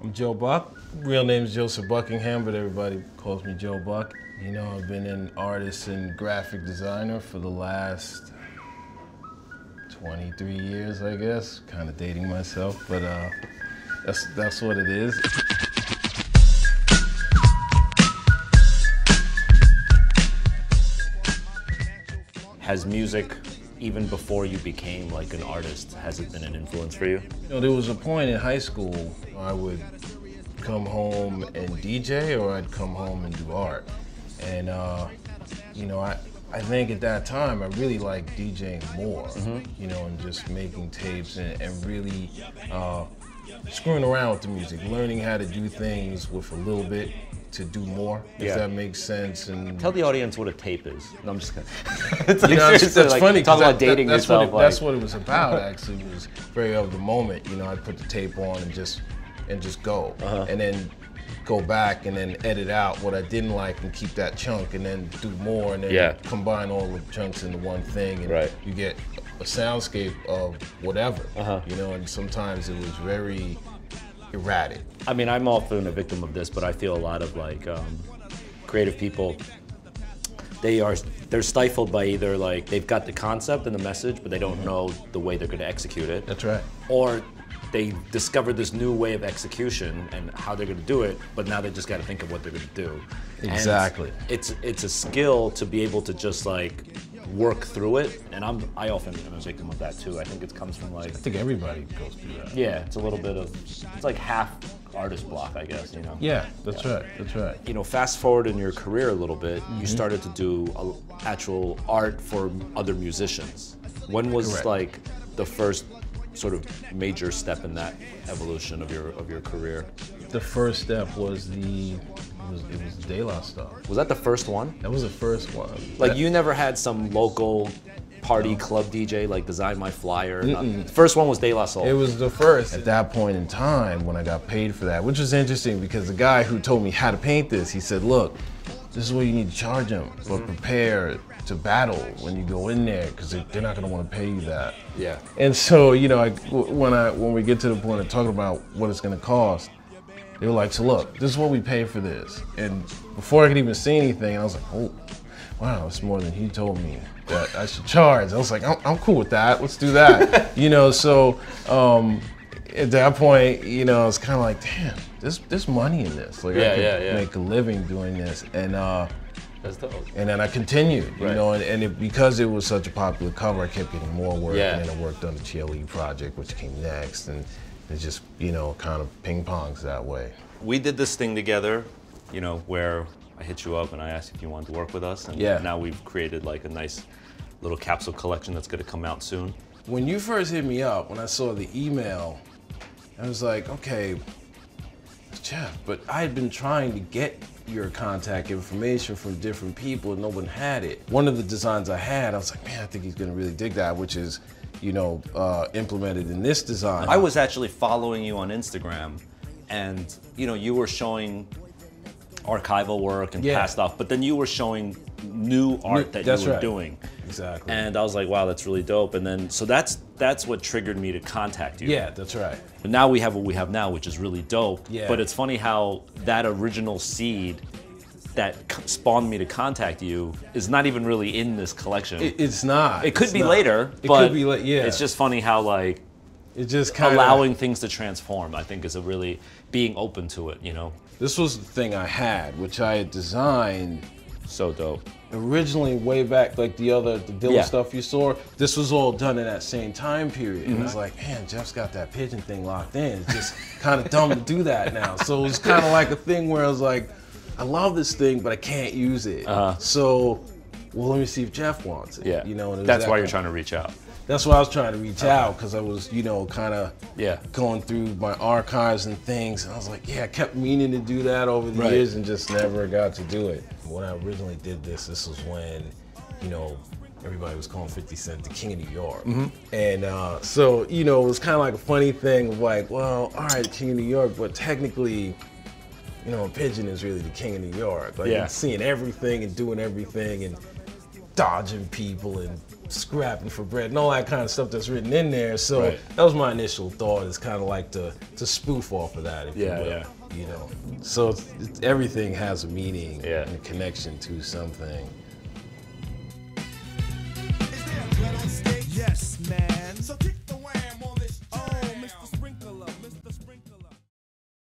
I'm Joe Buck. Real name is Joseph Buckingham, but everybody calls me Joe Buck. You know, I've been an artist and graphic designer for the last 23 years, I guess. Kind of dating myself, but that's what it is. Has music, even before you became like an artist, has it been an influence for you? You know, there was a point in high school I would come home and DJ, or I'd come home and do art. And you know, I think at that time I really liked DJing more, you know, and just making tapes and really screwing around with the music, learning how to do things with a little bit to do more, if that makes sense. And tell the audience what a tape is. No, I'm just kidding. It's like, you know, that's like, funny. Talk about dating yourself. That's what it was about. Actually, it was very of the moment. You know, I'd put the tape on and just go, and then go back and then edit out what I didn't like and keep that chunk, and then do more, and then combine all the chunks into one thing, and you get a soundscape of whatever. You know, and sometimes it was very erratic. I mean, I'm often a victim of this, but I feel a lot of like creative people, they're stifled by either like they've got the concept and the message, but they don't know the way they're going to execute it. That's right. Or they discovered this new way of execution and how they're going to do it, but now they just got to think of what they're going to do. Exactly. And it's a skill to be able to just like work through it, and I often am a victim of that too. I think it comes from like, I think everybody goes through that. Yeah, it's a little bit of, it's like half artist block, I guess, you know? Yeah, that's right, that's right. You know, fast forward in your career a little bit, you started to do actual art for other musicians. When was like the first sort of major step in that evolution of your career? The first step was it was the De La stuff. Was that the first one? That was the first one. Like you never had some local party club DJ like design my flyer? The first one was De La Soul. It was the first. At that point in time when I got paid for that, which was interesting because the guy who told me how to paint this, he said, look, this is what you need to charge them, but prepare to battle when you go in there, because they're not going to want to pay you that. Yeah. And so, you know, when we get to the point of talking about what it's going to cost, they were like, so look, this is what we pay for this. And before I could even say anything, I was like, oh, wow, it's more than he told me that I should charge. I was like, I'm cool with that. Let's do that. You know, so at that point, you know, it's kind of like, damn, there's money in this. Like, I could make a living doing this. And that's dope. And then I continued, you know, and because it was such a popular cover, I kept getting more work. And then I worked on the Cheerlead project, which came next, and it just, you know, kind of ping-pongs that way. We did this thing together, you know, where I hit you up and I asked if you wanted to work with us, and now we've created like a nice little capsule collection that's going to come out soon. When you first hit me up, when I saw the email, I was like, okay, Jeff, but I had been trying to get your contact information from different people and no one had it. One of the designs I had, I was like, man, I think he's gonna really dig that, which is, you know, implemented in this design. I was actually following you on Instagram, and you know, you were showing archival work and past stuff, but then you were showing new art that you were doing. Exactly. And I was like, wow, that's really dope. And then, so that's what triggered me to contact you. Yeah, that's right. But now we have what we have now, which is really dope. Yeah. But it's funny how that original seed that spawned me to contact you is not even really in this collection. It's not. It could be later, but it could be it's just funny how like, it just kind of allowing things to transform, I think, is a really being open to it, you know? This was the thing I had, which I had designed. So dope. Originally, way back, like the Dilla stuff you saw, this was all done in that same time period. And I was like, man, Jeff's got that pigeon thing locked in. It's just kind of dumb to do that now. So it was kind of like a thing where I was like, I love this thing, but I can't use it. So, well, let me see if Jeff wants it. Yeah, you know, and that's why you're trying to reach out. That's why I was trying to reach out, because I was, you know, kind of going through my archives and things. And I was like, yeah, I kept meaning to do that over the years and just never got to do it. When I originally did this was when, you know, everybody was calling 50 Cent the King of New York. And so, you know, it was kind of like a funny thing of like, well, all right, King of New York, but technically, you know, a pigeon is really the King of New York. Like, seeing everything and doing everything and dodging people and scrapping for bread and all that kind of stuff that's written in there. So that was my initial thought, is kind of like to spoof off of that, if you will. You know, so everything has a meaning and a connection to something.